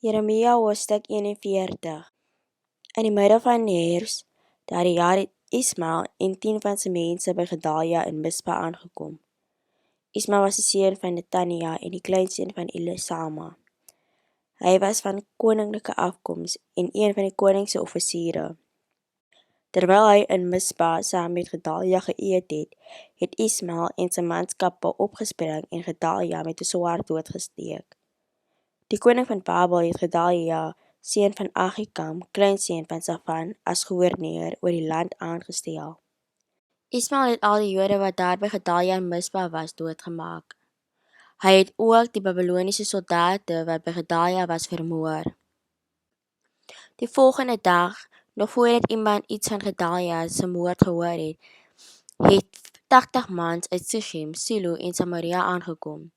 Jeremia hoofstuk 41. In die midden van die herfst, daardie jaar het Ismael en 10 van sy mense by Gedalia in Mispa aangekom. Ismael was die seun van Netania en die kleinseun van Elisama. Hy was van koninklike afkoms en een van die koning se offisiere. Terwyl hy in Mispa saam met Gedalia geëet het, het Ismael en sy manskappe opgespring en Gedalia met 'n swaard doodgesteek. Die koning van Babel het Gedalia, seun van Ahikam, kleinseun van Safan, as goewerneur oor die land aangestel. Ismael het al die Jode wat daar by Gedalia in Mispa was, doodgemaak. Hy het ook die Babyloniese soldate wat by Gedalia was vermoor. Die volgende dag, nog voordat iemand iets van Gedalia se moord gehoor het 80 mans uit Sichem, Silo en Samaria aangekom.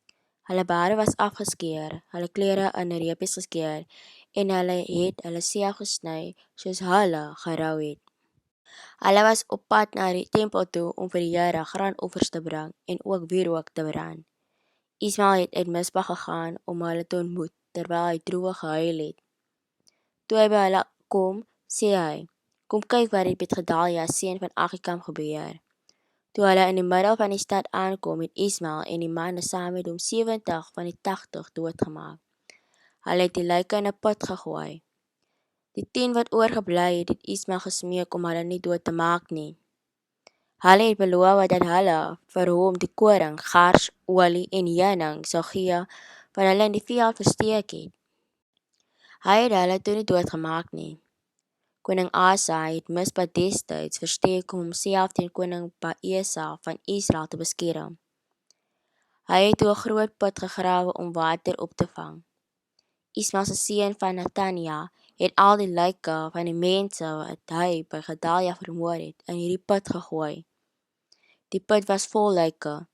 Hulle bare was afgeskeer, hulle klere in reepies geskeer en hulle het hulle self gesny soos hulle gerou het. Hulle was op pad na die tempel toe om vir die Here grandoffers te bring en ook wierook te brand. Ismael het uit Mispa gegaan om hulle te ontmoet terwyl hy droog gehuil het. Toe hy by hulle kom, sê hy, "Kom kyk wat het met Gedalia, seun van Ahikam gebeur." Toe hulle in die middel van die stad aankom, het Ismael en die manne saam met hom 70 van die 80 doodgemaak. Hulle het die lyke in 'n put gegooi. Die 10 wat oorgebly het, het Ismael gesmeek om hulle nie dood te maak nie. Hulle het beloof dat hulle vir hom die koring, gars, olie en heuning sal gee wat hulle in die veld versteek het. Hy het hulle toe nie doodgemaak nie. Koning Asa het Mispa destyds versteek om homself teen koning Baesa van Israel te beskerm. Hy het toe 'n groot put gegrawe om water op te vang. Ismael se seun van Netania het al die lyke van die mense wat hy by Gedalia vermoor het, in hierdie put gegooi. Die put was vol lyke.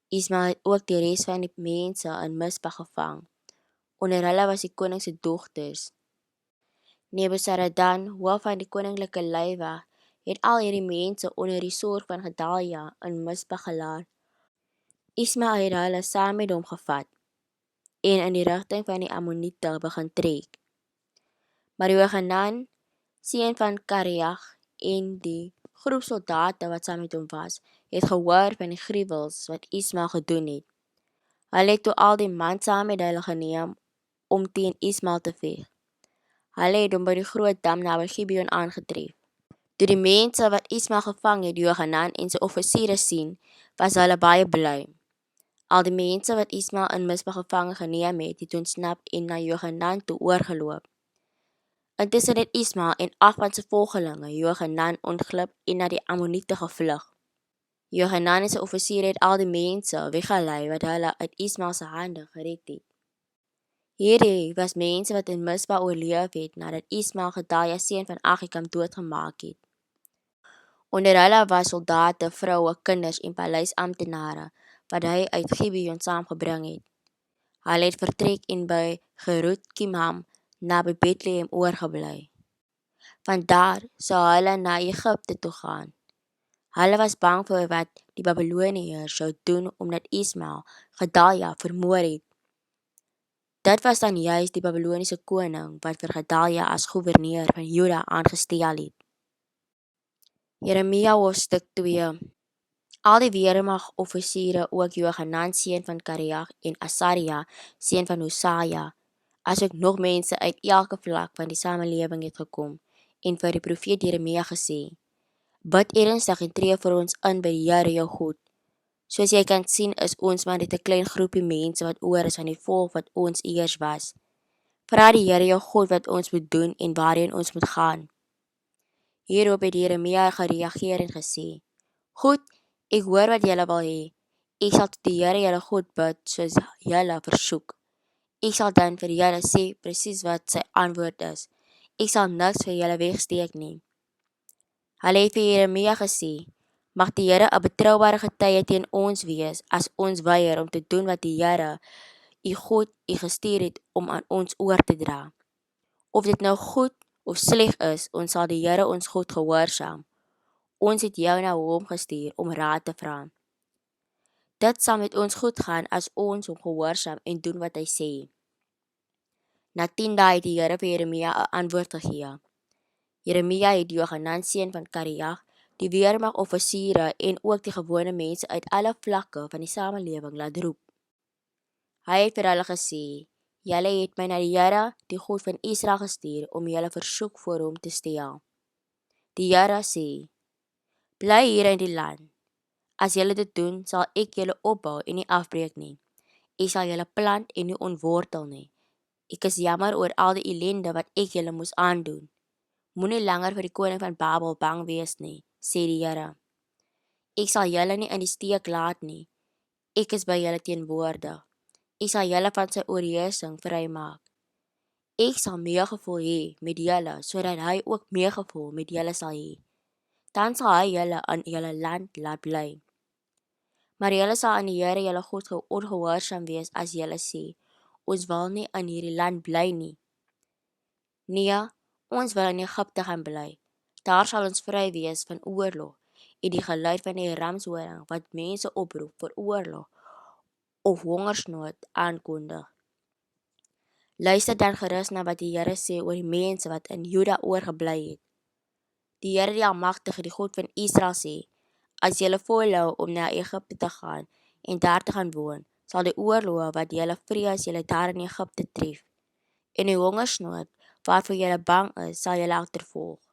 Ismael het ook die res van die mense in Mispa gevang. Onder hulle was die koning se dogters. Nebuzaradan, hoof van die koninklike leiwag, het al hierdie mense onder die sorg van Gedalia in Mispa gelaat. Ismael het hulle saam met hom gevat en in die rigting van die Ammoniete begin trek. Maar Johanan, seun van Kareag, en die groep soldate wat saam met hom was, het gehoor van die gruwels wat Ismael gedoen het. Hulle het toe al die man saam met hulle geneem om teen Ismael te veg. Hulle het hom by die groot dam naby Gibeon aangetref. Toe die mense wat Ismael gevang het, Johanan en sy offisiere sien, was hulle baie bly. Al die mense wat Ismael in Mispa gevange geneem het ontsnap en na Johanan toe oorgeloop. Intussen het Ismael en 8 van sy volgelinge Johanan ontglip en na die Ammoniete gevlug. Johanan en sy offisiere het al die mense weggelei wat hulle uit Ismael se hande gered het. Hierdie was mense wat in Mispa oorleef het nadat Ismael Gedalia seun van Ahikam doodgemaak het. Onder hulle was soldate, vroue, kinders en paleisamptenare wat hy uit Gibeon saamgebring het. Hulle het vertrek en by Gerut Kimham naby Bethlehem oorgebly. Van daar sou hulle na Egipte toe gaan. Hulle was bang vir wat die Babyloniërs sou doen omdat Ismael Gedalia vermoor het. Dit was dan juis die Babyloniese koning wat vir Gedalia as goewerneur van Juda aangestel het. Jeremia hoofstuk 2. Al die weermagoffisiere, ook Johanan seun van Kareag en Asaria seun van Hosaja, asook nog mense uit elke vlak van die samelewing het gekom en vir die profeet Jeremia gesê, "Bid ernstig en tree vir ons in by die Here jou God. Soos jy kan sien is ons maar net 'n klein groepie mense wat oor is van die volk wat ons eers was. Vra die Here jou God wat ons moet doen en waarheen ons moet gaan." Hierop het Jeremia gereageer en gesê, "Goed, ek hoor wat julle wil hê. Ek sal tot die Here julle God bid soos julle versoek. Ek sal dan vir julle sê presies wat sy antwoord is. Ek sal niks vir julle wegsteek nie." Hulle het vir Jeremia gesê, "Mag die Here 'n betroubare getuie teen ons wees as ons weier om te doen wat die Here, u God, u gestuur het om aan ons oor te dra. Of dit nou goed of sleg is, ons sal die Here ons God gehoorsaam. Ons het jou na hom gestuur om raad te vra. Dit sal met ons goed gaan as ons hom gehoorsaam en doen wat hy sê." Na 10 dae het die Here vir Jeremia 'n antwoord gegee. Jeremia het Johanan seun van Kariag, die weermagoffisiere en ook die gewone mense uit alle vlakke van die samelewing laat roep. Hy het vir hulle gesê: "Julle het my na die Here, die God van Israel gestuur om julle versoek voor hom te stel. Die Here sê: Bly hier in die land. As julle dit doen, sal ek julle opbou en nie afbreek nie. Ek sal julle plant en nie ontwortel nie. Ek is jammer oor al die ellende wat ek julle moes aandoen. Moenie langer vir die koning van Babel bang wees nie, sê die Here. Ek sal julle nie in die steek laat nie. Ek is by julle teenwoordig. Ek sal julle van sy oorheersing vrymaak. Ek sal meegevoel hê met julle, sodat hy ook meegevoel met julle sal hê. Dan sal hy julle in julle land laat bly. Maar julle sal aan die Here julle God ongehoorsaam wees as julle sê: Ons wil nie in hierdie land bly nie. Nee, ons wil in Egipte gaan bly. Daar sal ons vry wees van oorlog en die geluid van die ramshoring wat mense oproep vir oorlog of hongersnood aankondig. Luister dan gerus na wat die Here sê oor die mense wat in Juda oorgebly het. Die Here die Almagtige, die God van Israel sê: As julle volhou om na Egipte te gaan en daar te gaan woon, sal die oorloë wat julle vrees julle daar in Egipte tref, en die hongersnood waarvoor julle bang is, sal julle agtervolg.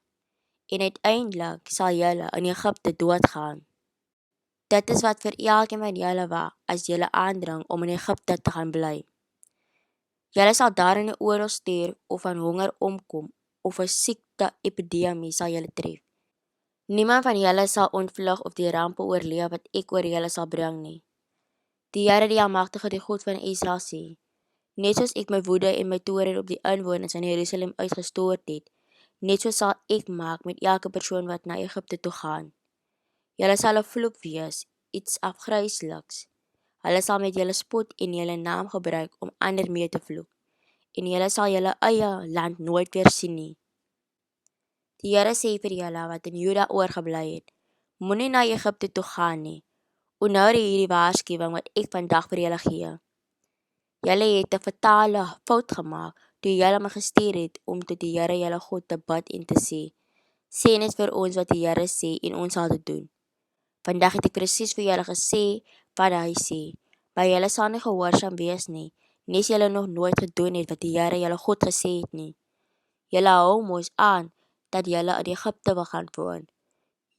En uiteindelik sal julle in Egipte doodgaan. Dit is wat vir elkeen van julle wag as julle aandring om in Egipte te gaan bly. Julle sal daar in die oorlog sterf of van honger omkom, of 'n siekte epidemie sal julle tref. Niemand van julle sal ontvlug of die rampe oorleef wat ek oor julle sal bring nie. Die Here die Almagtige, die God van Israel sê: Net soos ek my woede en my toorn op die inwoners in Jerusalem uitgestort het, net so sal ek maak met elke persoon wat na Egipte toe gaan. Julle sal 'n vloek wees, iets afgrysliks. Hulle sal met julle spot en julle naam gebruik om ander mee te vloek, en julle sal julle eie land nooit weer sien nie. Die Here sê vir julle wat in Juda oorgebly het: Moenie na Egipte toe gaan nie. Onthou hierdie waarskuwing wat ek vandag vir julle gee. Julle het 'n fatale fout gemaak toe julle my gestuur het om tot die Here julle God te bid en te sê: Sê net vir ons wat die Here sê en ons sal dit doen. Vandag het ek presies vir julle gesê wat hy sê, maar julle sal nie gehoorsaam wees nie, nes julle nog nooit gedoen het wat die Here julle God gesê het nie. Julle hou mos aan dat julle in Egipte wil gaan woon.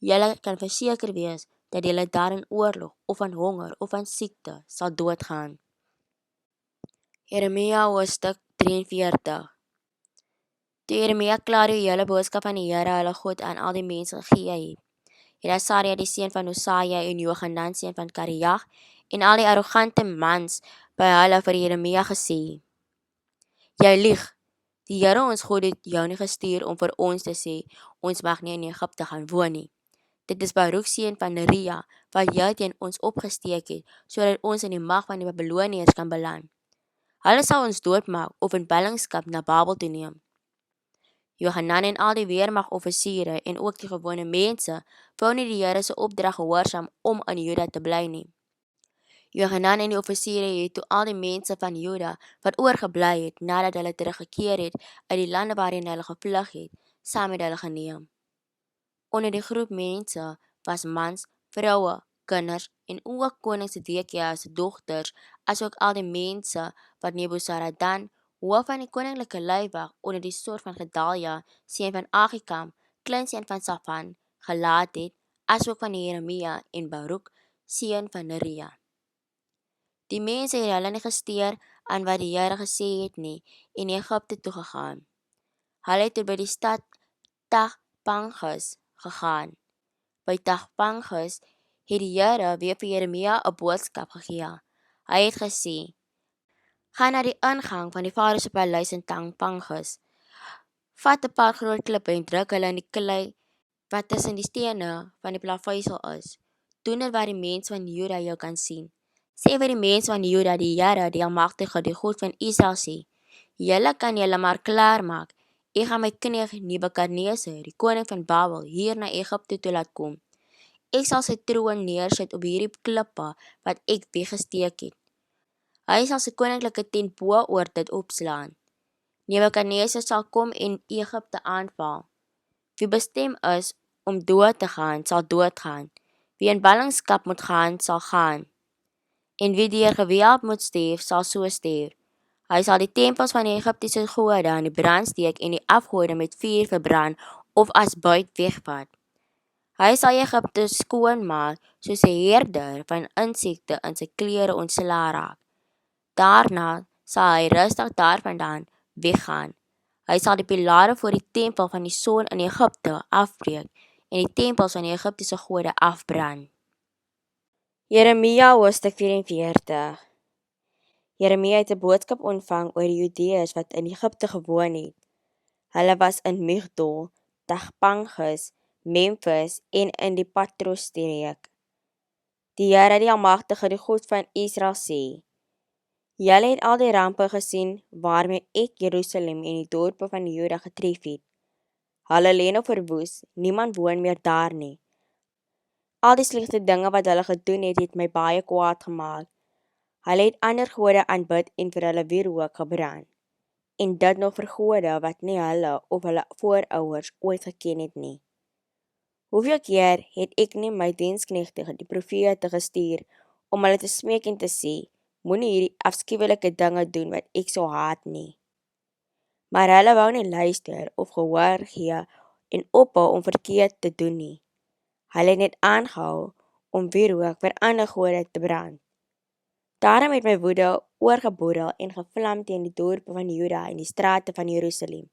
Julle kan verseker wees dat julle daar in oorlog of aan honger of aan siekte sal doodgaan. Jeremia hoofstuk 43. Toe Jeremia klaar die hele boodskap van die Here hulle God aan al die mense gegee het Asaria die seun van Hosaja en Johanan seun van Kariag en al die arrogante mans by hulle vir Jeremia gesê: Jy lieg. Die Here ons God het jou nie gestuur om vir ons te sê ons mag nie in Egipte gaan woon nie. Dit is Baruk seun van Neria wat jy teen ons opgesteek het, sodat ons in die mag van die Babiloniërs kan beland. Hulle sal ons doodmaak of in ballingskap na Babel toe neem. Johanan en al die weermagoffisiere en ook die gewone mense wou nie die Here se opdrag gehoorsaam om in Juda te bly nie. Johanan en die offisiere het toe al die mense van Juda wat oorgebly het nadat hulle teruggekeer het uit die lande waarin hulle gevlug het, saam met hulle geneem. Onder die groep mense was mans, vroue, kinders en ook koning Sedekia se dogters, asook al die mense wat Nebuzaradan, hoof van die koninklike leiwag onder die sorg van Gedalia, seun van Agikam, kleinseun van Safan, gelaat het, asook van Jeremia en Baruk, seun van Neria. Die mense het hulle nie gesteer aan wat die Here gesê het nie en Egipte toe gegaan. Hulle het by die stad Tagpanges gegaan. By Tagpanges het die Here weer vir Jeremia 'n boodskap gegee. Hy het gesê: Ga na die ingang van die Farao se paleis in Tagpanges. Vat 'n paar groot klippe en druk hulle in die klei wat tussen die stene van die plaveisel is. Doen dit waar die mense van Juda jou kan sien. Sê vir die mense van Juda, die Here, die Almagtige, die God van Israel sê: Julle kan julle maar klaar maak. Ek gaan my kneeg Nebukadneser, die koning van Babel, hier na Egipte toe laat kom. Ek sal sy troon neersit op hierdie klippe wat ek weggesteek het. Hy sal sy koninklike tent bo oor dit opslaan. Nebukadneser sal kom en Egipte aanval. Wie bestem is om dood te gaan, sal doodgaan. Wie in ballingskap moet gaan, sal gaan. En wie deur geweld moet sterf, sal so sterf. Hy sal die tempels van die Egiptiese gode aan die brand steek en die afgode met vuur verbrand of as buit wegvat. Hy sal Egipte skoon maak soos 'n herder van insekte in sy klere ontslae raak. Daarna sal hy rustig daarvandaan weggaan. Hy sal die pilare voor die tempel van die son in Egipte afbreek en die tempels van die Egiptiese gode afbrand. Jeremia hoofstuk 44. Jeremia het 'n boodskap ontvang oor die Judeërs wat in Egipte gewoon het. Hulle was in Migdol, Tagpanges, Memphis en in die Patros-streek. Die Here, die Almagtige, die God van Israel sê: Julle het al die rampe gesien waarmee ek Jerusalem en die dorpe van Juda getref het. Hulle lê nou verwoes, niemand woon meer daar nie. Al die slegte dinge wat hulle gedoen het my baie kwaad gemaak. Hulle het ander gode aanbid en vir hulle wierook gebrand. En dit nog vir gode wat nie hulle of hulle voorouers ooit geken het nie. Hoeveel keer het ek nie my diensknegte, die profete, gestuur om hulle te smeek en te sê: moenie hierdie afskuwelike dinge doen wat ek so haat nie. Maar hulle wou nie luister of gehoor gee en ophou om verkeerd te doen nie. Hulle het net aangehou om wierook vir ander gode te brand. Daarom het my woede oorgeboedel en gevlam teen die dorpe van Juda en die strate van Jerusalem.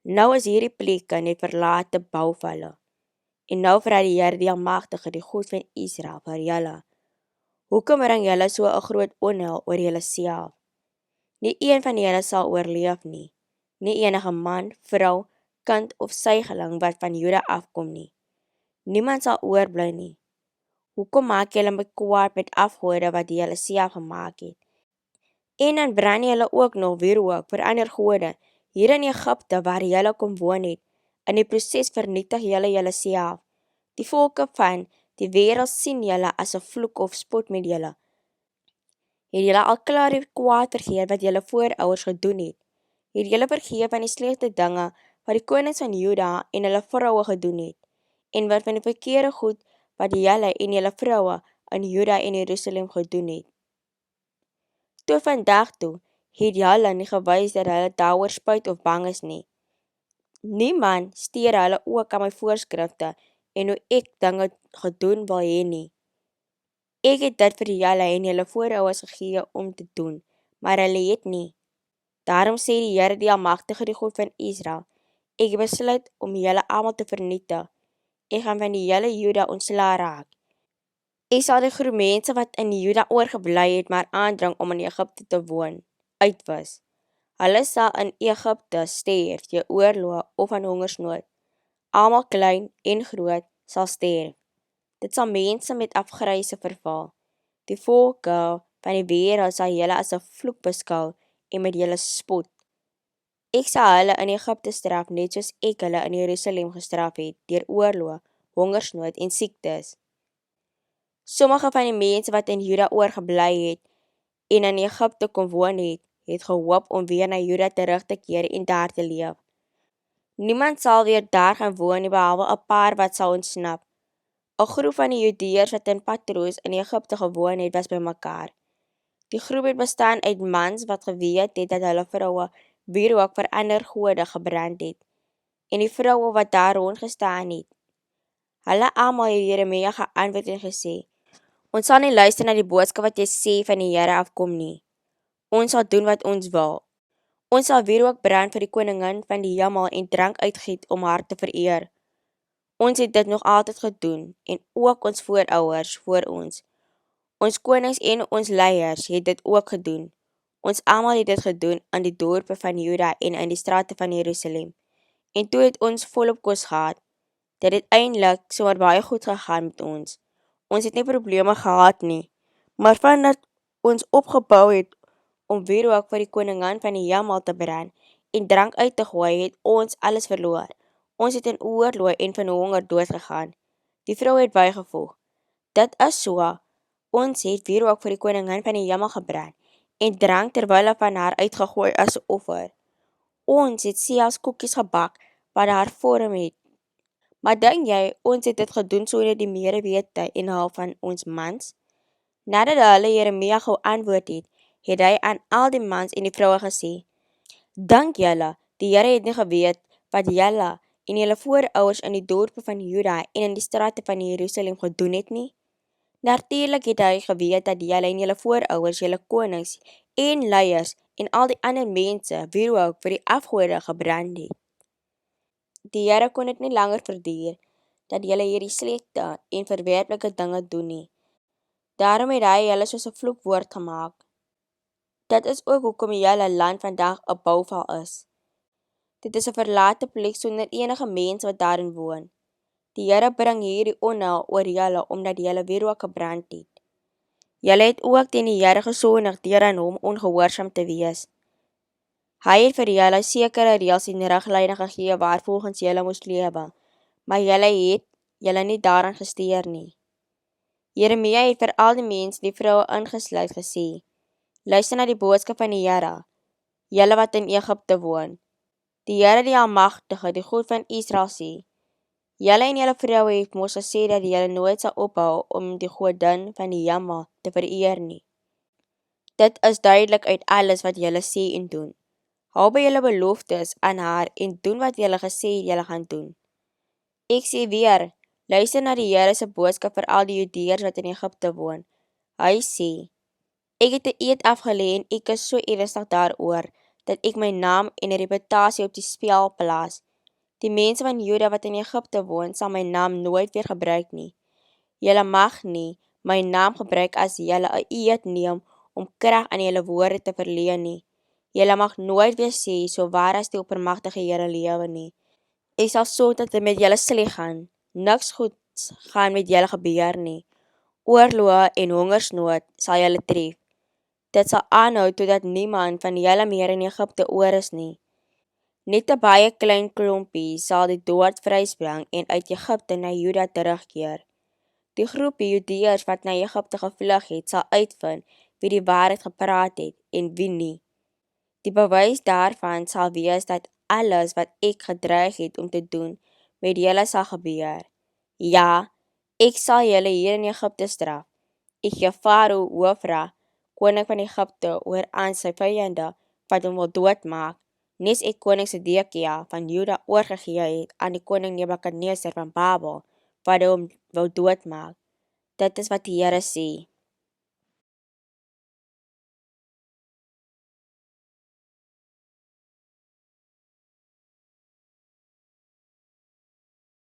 Nou is hierdie plekke net verlate bouvalle. En nou vra die Here, die Almagtige, die God van Israel, vir julle: hoekom bring julle so 'n groot onheil oor julleself? Nie een van julle sal oorleef nie, nie enige man, vrou, kind of suigeling wat van Juda afkom nie. Niemand sal oorbly nie. Hoekom maak julle my kwaad met afgode wat julle self gemaak het? En dan brand julle ook nog wierook vir ander gode hier in Egipte waar julle kom woon het. In die proses vernietig julle julleself. Die volke van die wêreld sien julle as 'n vloek of spot met julle. Het julle al klaar die kwaad vergeet wat julle voorouers gedoen het? Het julle vergeet van die slegte dinge wat die konings van Juda en hulle vroue gedoen het? En wat van die verkeerde goed wat julle en julle vroue in Juda en Jerusalem gedoen het? Tot vandag toe het julle nie gewys dat hulle daaroor spyt of bang is nie. Niemand steur hulle ook aan my voorskrifte en hoe ek dinge gedoen wil hê nie. Ek het dit vir julle en julle voorouers gegee om te doen, maar hulle het nie. Daarom sê die Here, die Almagtige, die God van Israel: ek besluit om julle almal te vernietig. Ek gaan van die hele Juda ontslae raak. Ek sal die groep mense wat in Juda oorgebly het maar aandring om in Egipte te woon, uitwis. Hulle sal in Egipte sterf deur oorlog of aan hongersnood. Almal klein en groot sal sterf. Dit sal mense met afgryse verval. Die volke van die wêreld sal julle as 'n vloek beskou en met julle spot. Ek sal hulle in Egipte straf net soos ek hulle in Jerusalem gestraf het deur oorlog, hongersnood en siektes. Sommige van die mense wat in Juda oorgebly het en in Egipte kon woon het gehoop om weer na Juda terug te keer en daar te leef. Niemand sal weer daar gaan woon nie behalwe 'n paar wat sal ontsnap. 'n Groep van die Judeërs wat in Patros in Egipte gewoon het, was bymekaar. Die groep het bestaan uit mans wat geweet het dat hulle vroue wierook vir ander gode gebrand het, en die vroue wat daar rondgestaan het. Hulle almal het Jeremia geantwoord en gesê: ons sal nie luister na die boodskap wat jy sê van die Here afkom nie. Ons sal doen wat ons wil. Ons sal wierook brand vir die koningin van die hemel en drank uitgiet om haar te vereer. Ons het dit nog altyd gedoen en ook ons voorouers voor ons. Ons konings en ons leiers het dit ook gedoen. Ons almal het dit gedoen in die dorpe van Juda en in die strate van Jerusalem. En toe het ons volop kos gehad. Dit het eintlik sommer baie goed gegaan met ons. Ons het nie probleme gehad nie. Maar vandat ons opgebou het om wierook vir die koningin van die hemel te brand en drank uit te gooi, het ons alles verloor. Ons het in oorlog en van honger doodgegaan. Die vrou het bygevoeg: dit is so, ons het wierook vir die koningin van die hemel gebrand en drank terwyl van haar uitgegooi as 'n offer. Ons het selfs koekies gebak wat haar vorm het. Maar dink jy, ons het dit gedoen sonder die medewete en hulp van ons mans? Nadat hulle Jeremia geantwoord het, het hy aan al die mans en die vroue gesê, dink julle, die Here het nie geweet wat julle en julle voorouers in die dorpe van Juda en in die strate van Jerusalem gedoen het nie? Natuurlijk het hy geweet dat julle en julle voorouders, julle konings en leiers en al die ander mense wierook vir die afgode gebrand het. Die Here kon dit nie langer verduur dat julle hierdie slegte en verwerplike dinge doen nie. Daarom het hy julle soos 'n vloekwoord gemaak. Dit is ook hoekom julle land vandag 'n bouval is. Dit is 'n verlate plek sonder enige mens wat daarin woon. Die Here bring hierdie onheil oor julle omdat julle wierook gebrand het. Julle het ook teen die Here gesondig deur aan hom ongehoorsaam te wees. Hy het vir julle sekere reëls en riglyne gegee waarvolgens julle moes lewe, maar julle het julle nie daaraan gesteer nie. Jeremia het vir al die mense, die vroue ingesluit, gesê, luister na die boodskap van die Here, julle wat in Egipte woon. Die Here die Almagtige, die God van Israel sê, julle en julle vroue het mos gesê dat julle nooit sal ophou om die godin van die hemel te vereer nie. Dit is duidelik uit alles wat julle sê en doen. Hou by julle beloftes aan haar en doen wat julle gesê het julle gaan doen. Ek sê weer, luister na die Here se boodskap vir al die Judeërs wat in Egipte woon. Hy sê, ek het 'n eed afgelê en ek is so ernstig daaroor, dat ek my naam en reputasie op die spel plaas. Die mense van Juda wat in Egipte woon, sal my naam nooit weer gebruik nie. Julle mag nie my naam gebruik as julle 'n eed neem om krag aan julle woorde te verleen nie. Julle mag nooit weer sê, so waar as die oppermagtige Here lewe nie. Ek sal sorg dat dit met julle sleg gaan. Niks goeds gaan met julle gebeur nie. Oorloë en hongersnood sal julle tref. Dit sal aanhou totdat niemand van julle meer in Egipte oor is nie. Net 'n baie klein klompie sal die dood vryspring en uit Egipte na Juda terugkeer. Die groepie Judeërs wat na Egipte gevlug het, sal uitvind wie die waarheid gepraat het en wie nie. Die bewys daarvan sal wees dat alles wat ek gedreig het om te doen, met julle sal gebeur. Ja, ek sal julle hier in Egipte straf. Ek gee Farao Hofra, koning van Egipte, oor aan sy vyande wat hom wil doodmaak, nes ek koning Sedekia van Juda oorgegee het aan die koning Nebukadneser van Babel, wat hom wil doodmaak. Dit is wat die Here sê.